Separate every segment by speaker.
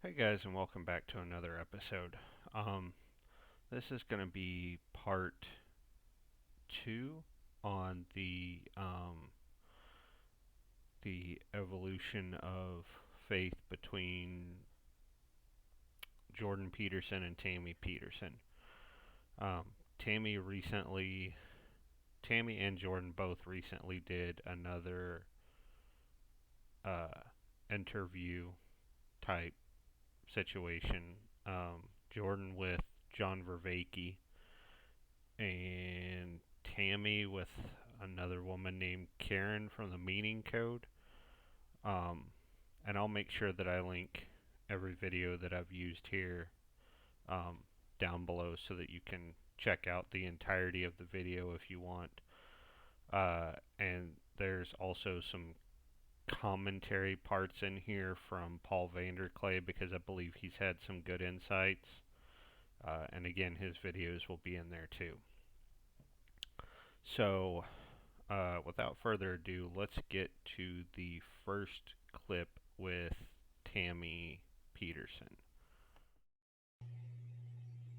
Speaker 1: Hey guys, and welcome back to another episode. This is going to be part two on the evolution of faith between Jordan Peterson and Tammy Peterson. Um, Tammy recently, Tammy and Jordan both recently did another uh, interview type situation. Jordan with John Vervake and Tammy with another woman named Karen from the Meaning Code. Um, and I'll make sure that I link every video that I've used here um, down below so that you can check out the entirety of the video if you want. And there's also some commentary parts in here from Paul Vanderklay because I believe he's had some good insights. And again, his videos will be in there too. So, without further ado, let's get to the first clip with Tammy Peterson.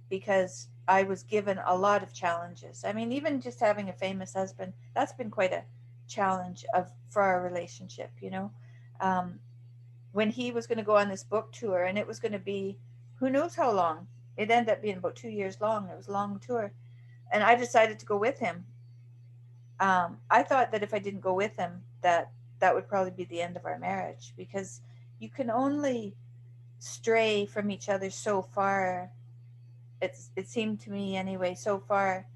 Speaker 2: Because I was given a lot of challenges. I mean, even just having a famous husband, that's been quite a challenge of for our relationship, you know. Um, when he was going to go on this book tour, and it was going to be who knows how long. It ended up being about 2 years long. It was a long tour, and I decided to go with him. I thought that if I didn't go with him, that would probably be the end of our marriage, because you can only stray from each other so far. It seemed to me anyway, so far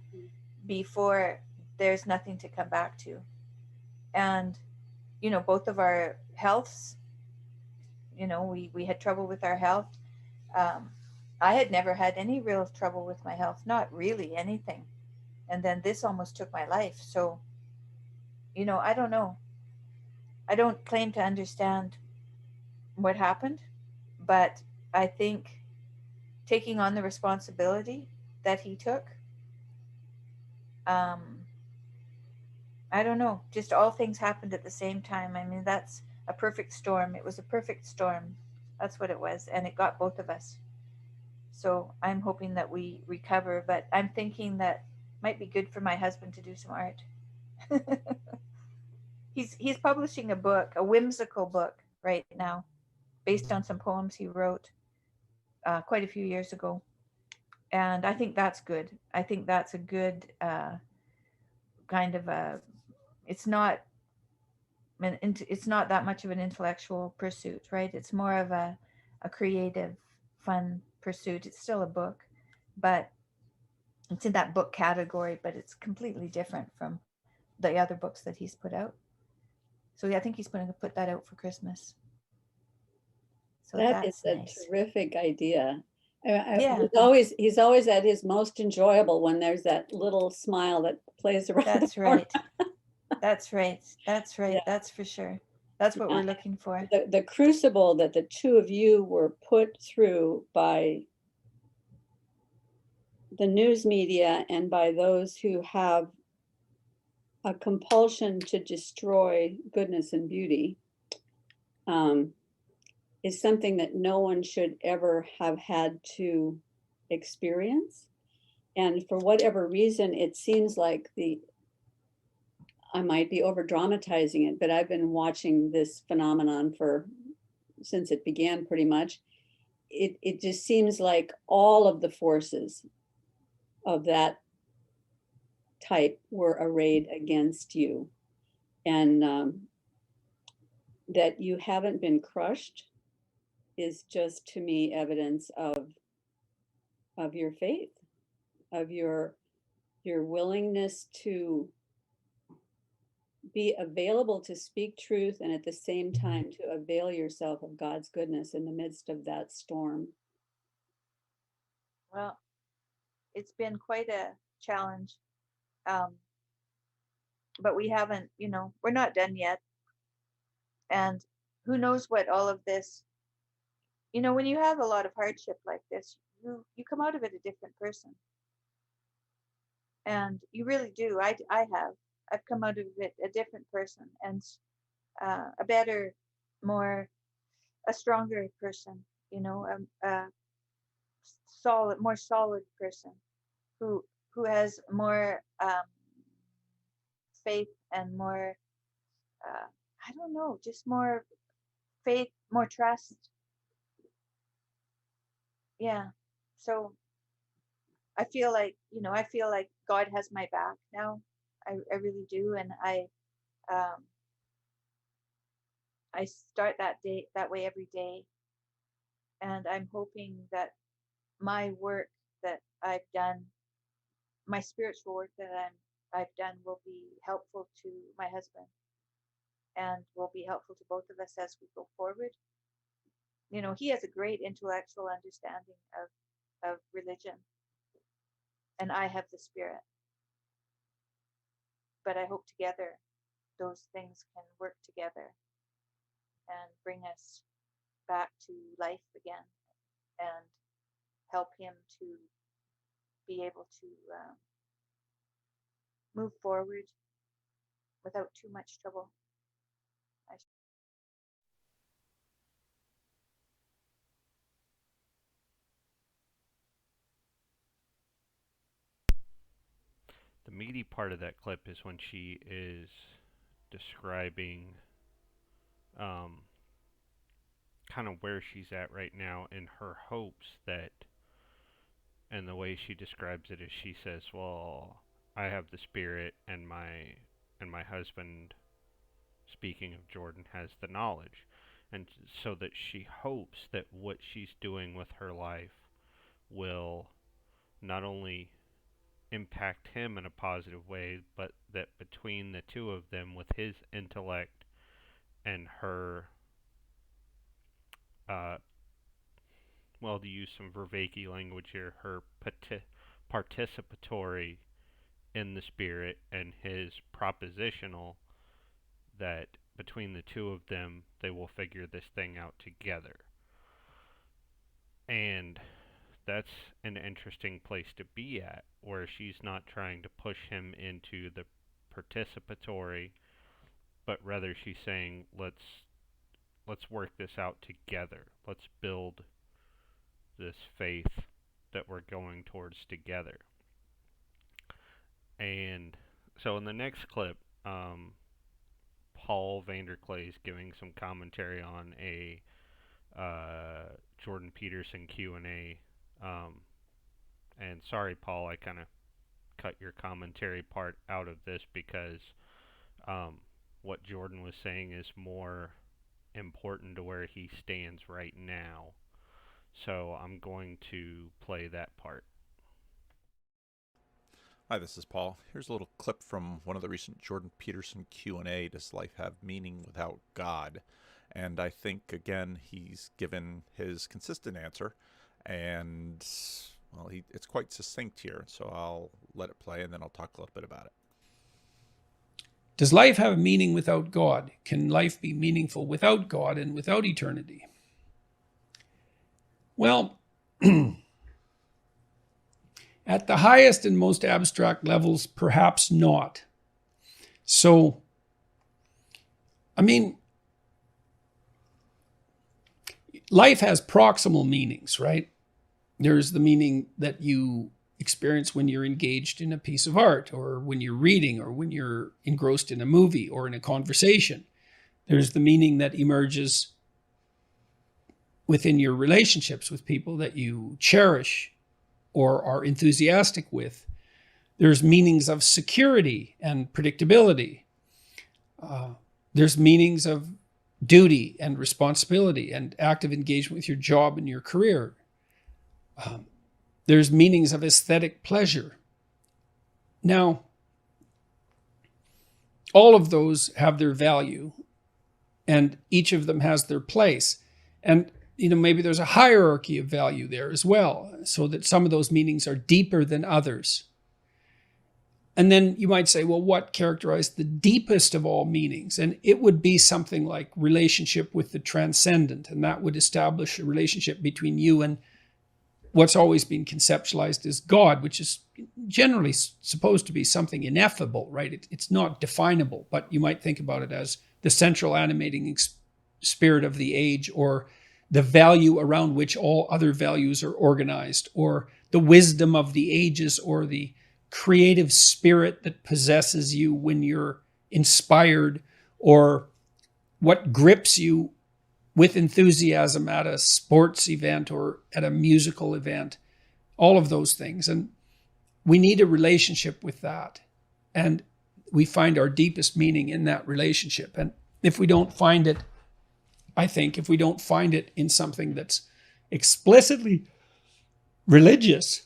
Speaker 2: before there's nothing to come back to. And both of our healths, we had trouble with our health. um, I had never had any real trouble with my health, not really anything. And then this almost took my life. So I don't know. I don't claim to understand what happened, but I think taking on the responsibility that he took, um, I don't know. Just all things happened at the same time. I mean, that's a perfect storm. It was a perfect storm. That's what it was. And it got both of us. So I'm hoping that we recover, but I'm thinking that might be good for my husband to do some art. He's publishing a book, a whimsical book right now, based on some poems he wrote quite a few years ago. And I think that's good. I think that's a good kind of a. It's not it's not that much of an intellectual pursuit, right? It's more of a creative, fun pursuit. It's still a book, but it's in that book category, but it's completely different from the other books that he's put out. So yeah, I think he's going to put that out for Christmas. So
Speaker 3: That
Speaker 2: that's
Speaker 3: is a
Speaker 2: nice.
Speaker 3: terrific idea.
Speaker 2: Yeah,
Speaker 3: He's always at his most enjoyable when there's that little smile that plays around the
Speaker 2: that's
Speaker 3: corner.
Speaker 2: right. That's right. That's right.
Speaker 3: Yeah,
Speaker 2: That's for sure. That's what
Speaker 3: yeah.
Speaker 2: we're looking for.
Speaker 3: The crucible that the two of you were put through by the news media and by those who have a compulsion to destroy goodness and beauty, um, is something that no one should ever have had to experience. And for whatever reason, it seems like I might be over dramatizing it, but I've been watching this phenomenon since it began pretty much. It just seems like all of the forces of that type were arrayed against you, and that you haven't been crushed is just to me evidence of your faith, of your willingness to be available to speak truth and at the same time to avail yourself of God's goodness in the midst of that storm.
Speaker 2: Well, it's been quite a challenge. Um, but we haven't, we're not done yet. And who knows what all of this, when you have a lot of hardship like this, you come out of it a different person. And you really do. I have. I've come out of it a different person, and a better, more, a stronger person. a more solid person who has more faith and more, I don't know, just more faith, more trust. Yeah. So I feel like, God has my back now. I really do. And um, I start that way every day. And I'm hoping that my work that I've done, my spiritual work that I've done will be helpful to my husband and will be helpful to both of us as we go forward. He has a great intellectual understanding of religion, and I have the spirit. But I hope together those things can work together and bring us back to life again and help him to be able to move forward without too much trouble.
Speaker 1: The meaty part of that clip is when she is describing kind of where she's at right now in her hopes that, and the way she describes it is she says, well, I have the spirit and my husband, speaking of Jordan, has the knowledge. And so that she hopes that what she's doing with her life will not only impact him in a positive way, but that between the two of them, with his intellect and her, well, to use some Vervake language here, her participatory in the spirit and his propositional, that between the two of them, they will figure this thing out together. And that's an interesting place to be at, where she's not trying to push him into the participatory, but rather she's saying, let's work this out together. Let's build this faith that we're going towards together. And so in the next clip, Paul Vanderklay is giving some commentary on a Jordan Peterson Q&A. And sorry, Paul, I kind of cut your commentary part out of this because what Jordan was saying is more important to where he stands right now. So I'm going to play that part.
Speaker 4: Hi, this is Paul. Here's a little clip from one of the recent Jordan Peterson Q&A, Does Life Have Meaning Without God? And I think, again, he's given his consistent answer, and, well, it's quite succinct here, so I'll let it play, and then I'll talk a little bit about it.
Speaker 5: Does life have meaning without God? Can life be meaningful without God and without eternity? Well, at the highest and most abstract levels, perhaps not. So, I mean, life has proximal meanings, right? There's the meaning that you experience when you're engaged in a piece of art, or when you're reading, or when you're engrossed in a movie or in a conversation. There's the meaning that emerges within your relationships with people that you cherish or are enthusiastic with. There's meanings of security and predictability. There's meanings of duty and responsibility and active engagement with your job and your career. There's meanings of aesthetic pleasure. Now, all of those have their value, and each of them has their place. And maybe there's a hierarchy of value there as well, so that some of those meanings are deeper than others. And then you might say, well, what characterized the deepest of all meanings? And it would be something like relationship with the transcendent, and that would establish a relationship between you and what's always been conceptualized as God, which is generally supposed to be something ineffable, right? It's not definable, but you might think about it as the central animating spirit of the age, or the value around which all other values are organized, or the wisdom of the ages, or the creative spirit that possesses you when you're inspired, or what grips you with enthusiasm at a sports event or at a musical event, all of those things. And we need a relationship with that. And we find our deepest meaning in that relationship. And if we don't find it, I think, if we don't find it in something that's explicitly religious,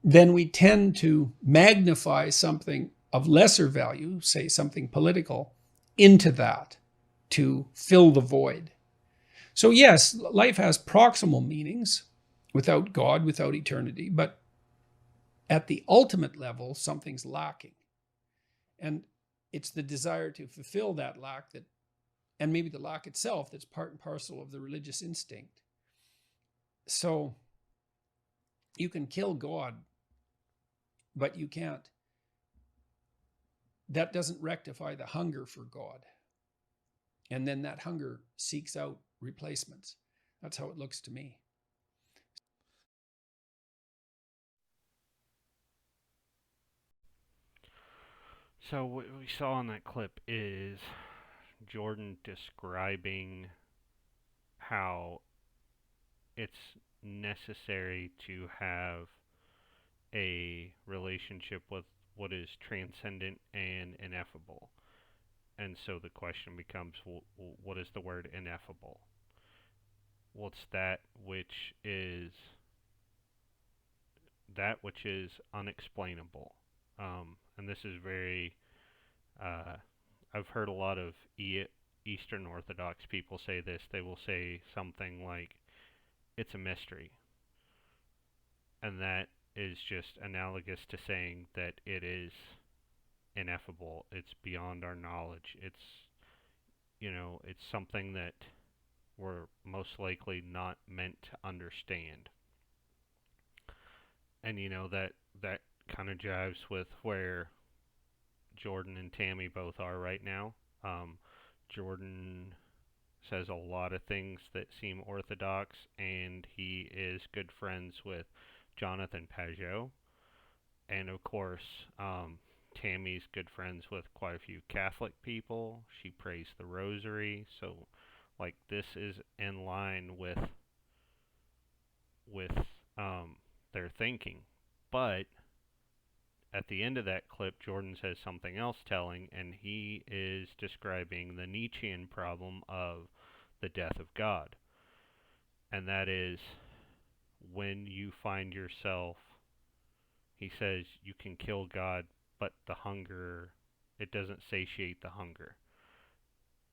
Speaker 5: then we tend to magnify something of lesser value, say something political, into that to fill the void. So yes, life has proximal meanings without God, without eternity, but at the ultimate level, something's lacking. And it's the desire to fulfill that lack that, and maybe the lack itself, that's part and parcel of the religious instinct. So you can kill God, but you can't. That doesn't rectify the hunger for God. And then that hunger seeks out replacements. That's how it looks to me.
Speaker 1: So what we saw in that clip is Jordan describing how it's necessary to have a relationship with what is transcendent and ineffable. And so the question becomes, what is the word ineffable? Well, it's that which is unexplainable. And this is very, I've heard a lot of Eastern Orthodox people say this. They will say something like, it's a mystery. And that is just analogous to saying that it is ineffable. It's beyond our knowledge. It's something that we're most likely not meant to understand. And that kind of jives with where Jordan and Tammy both are right now. Jordan says a lot of things that seem orthodox, and he is good friends with Jonathan Pajot. And of course, Tammy's good friends with quite a few Catholic people. She prays the rosary. So, like, this is in line with their thinking. But at the end of that clip, Jordan says something else telling, and he is describing the Nietzschean problem of the death of God. And that is when you find yourself, he says, you can kill God, but the hunger, it doesn't satiate the hunger.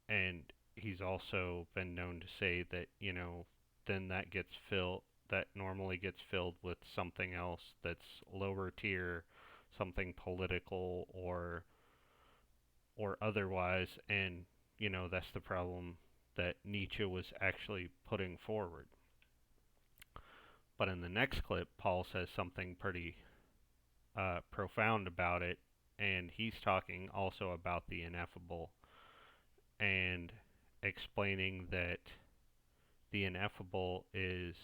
Speaker 1: And he's also been known to say that, then that normally gets filled with something else that's lower tier, something political or otherwise, and that's the problem that Nietzsche was actually putting forward. But in the next clip, Paul says something pretty profound about it, and he's talking also about the ineffable and explaining that the ineffable is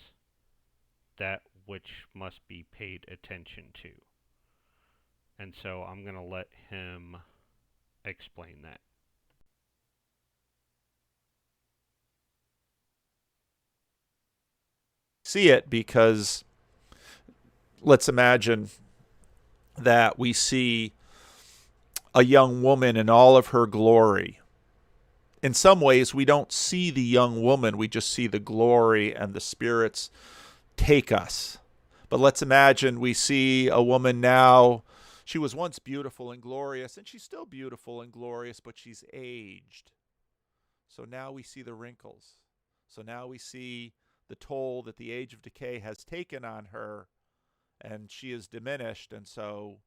Speaker 1: that which must be paid attention to. And so I'm going to let him explain that.
Speaker 4: See it because let's imagine that we see a young woman in all of her glory. In some ways, we don't see the young woman, we just see the glory and the spirits take us. But let's imagine we see a woman now. She was once beautiful and glorious, and she's still beautiful and glorious, but she's aged. So now we see the wrinkles. So now we see the toll that the age of decay has taken on her, and she is diminished. And so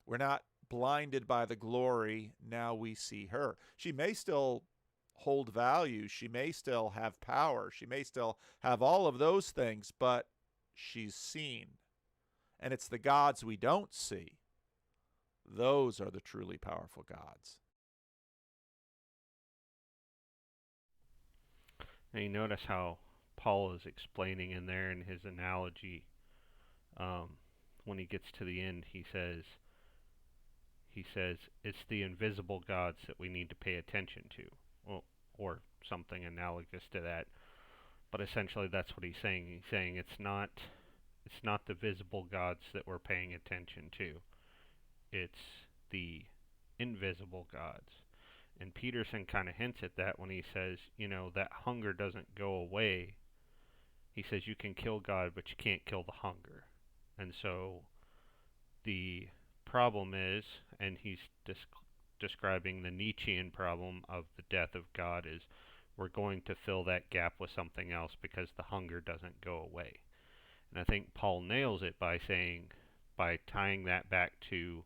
Speaker 4: we're not blinded by the glory. Now we see her. She may still hold value. She may still have power. She may still have all of those things, but she's seen. And it's the gods we don't see. Those are the truly powerful gods.
Speaker 1: And you notice how Paul is explaining in there in his analogy, when he gets to the end, he says it's the invisible gods that we need to pay attention to, well, or something analogous to that. But essentially, that's what he's saying. He's saying it's not the visible gods that we're paying attention to. It's the invisible gods. And Peterson kind of hints at that when he says, that hunger doesn't go away. He says you can kill God, but you can't kill the hunger. And so the problem is, and he's describing the Nietzschean problem of the death of God, is we're going to fill that gap with something else because the hunger doesn't go away. And I think Paul nails it by tying that back to,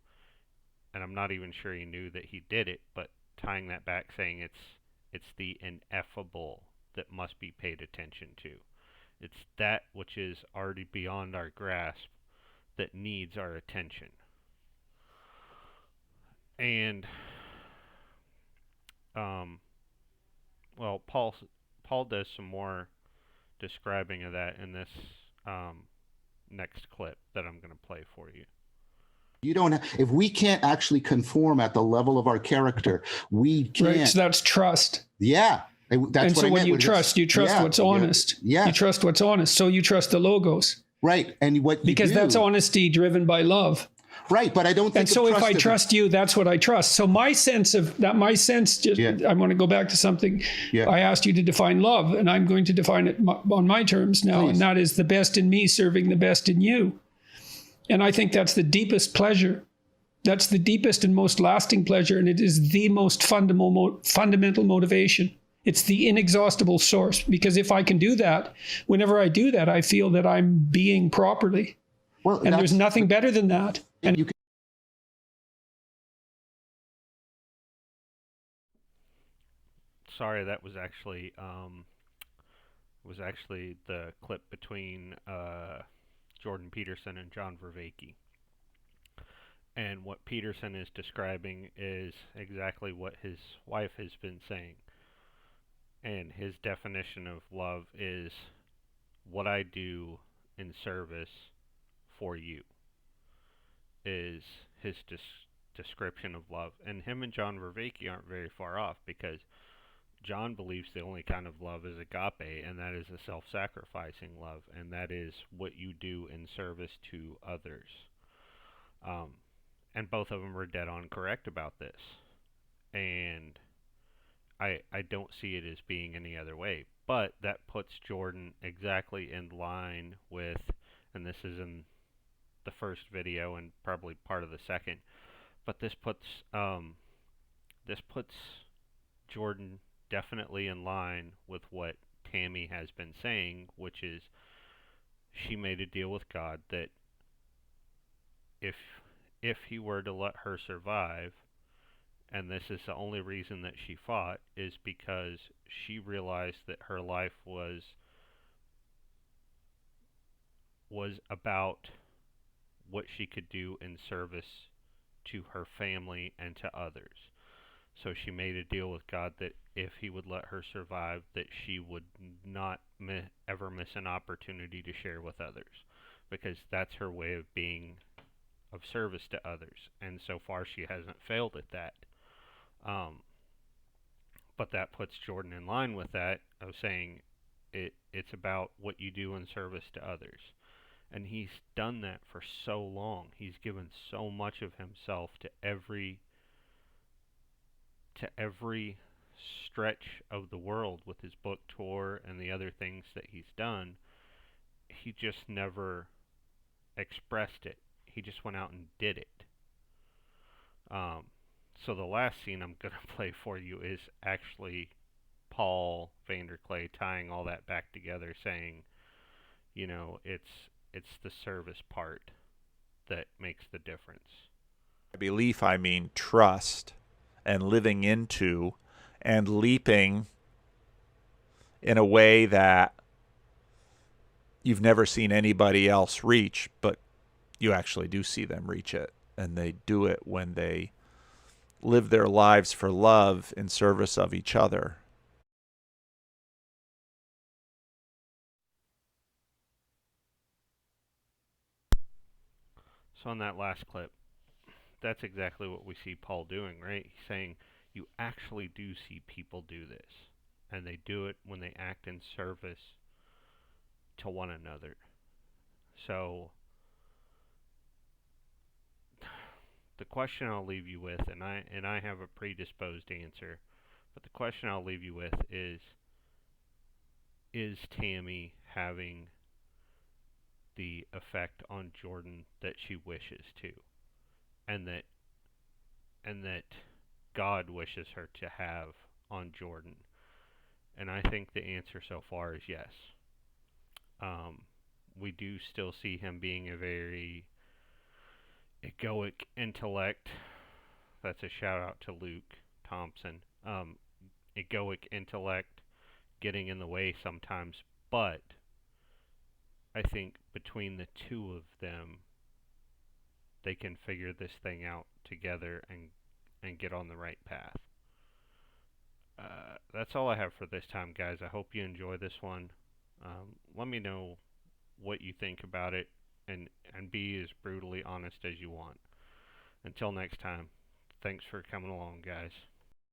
Speaker 1: and I'm not even sure he knew that he did it, but tying that back, saying it's the ineffable that must be paid attention to. It's that which is already beyond our grasp that needs our attention. And Paul does some more describing of that in this next clip that I'm going to play for you.
Speaker 6: You don't. If we can't actually conform at the level of our character, we can't.
Speaker 5: Right, so that's trust.
Speaker 6: Yeah. That's
Speaker 5: and so when you trust what's honest.
Speaker 6: Yeah.
Speaker 5: You trust what's honest. So you trust the logos.
Speaker 6: Right. And what you
Speaker 5: because
Speaker 6: do,
Speaker 5: that's honesty driven by love.
Speaker 6: Right. But I don't think.
Speaker 5: And so if I trust you, that's what I trust. So I want to go back to something. Yeah. I asked you to define love, and I'm going to define it on my terms now. Please. And that is the best in me serving the best in you. And I think that's the deepest pleasure. That's the deepest and most lasting pleasure. And it is the most fundamental motivation. It's the inexhaustible source. Because if I can do that, whenever I do that, I feel that I'm being properly. Well, and there's nothing better than that. And you can.
Speaker 1: Sorry, that was actually the clip between Jordan Peterson and John Vervake. And what Peterson is describing is exactly what his wife has been saying. And his definition of love is what I do in service for you, is his description of love. And him and John Vervake aren't very far off, because John believes the only kind of love is agape, and that is a self-sacrificing love, and that is what you do in service to others. And both of them are dead on correct about this. And I don't see it as being any other way. But that puts Jordan exactly in line with, and this is in the first video and probably part of the second, but this puts Jordan definitely in line with what Tammy has been saying, which is she made a deal with God that if he were to let her survive, and this is the only reason that she fought, is because she realized that her life was about what she could do in service to her family and to others. So she made a deal with God that if he would let her survive, that she would not ever miss an opportunity to share with others, because that's her way of being of service to others. And so far she hasn't failed at that. But that puts Jordan in line with that, of saying it's about what you do in service to others. And he's done that for so long. He's given so much of himself to every stretch of the world with his book tour and the other things that he's done. He just never expressed it. He just went out and did it. So the last scene I'm going to play for you is actually Paul Vanderklay tying all that back together, saying, it's the service part that makes the difference.
Speaker 4: By belief, I mean trust and living into and leaping in a way that you've never seen anybody else reach, but you actually do see them reach it. And they do it when they live their lives for love in service of each other.
Speaker 1: So on that last clip, that's exactly what we see Paul doing, right? He's saying you actually do see people do this, and they do it when they act in service to one another. So the question I'll leave you with, and I have a predisposed answer, but the question I'll leave you with is Tammy having the effect on Jordan that she wishes to, and that God wishes her to have on Jordan? And I think the answer so far is yes. We do still see him being a very egoic intellect. That's a shout out to Luke Thompson. Egoic intellect getting in the way sometimes, but I think between the two of them, they can figure this thing out together and get on the right path. That's all I have for this time, guys. I hope you enjoy this one. Let me know what you think about it, and be as brutally honest as you want. Until next time, thanks for coming along, guys.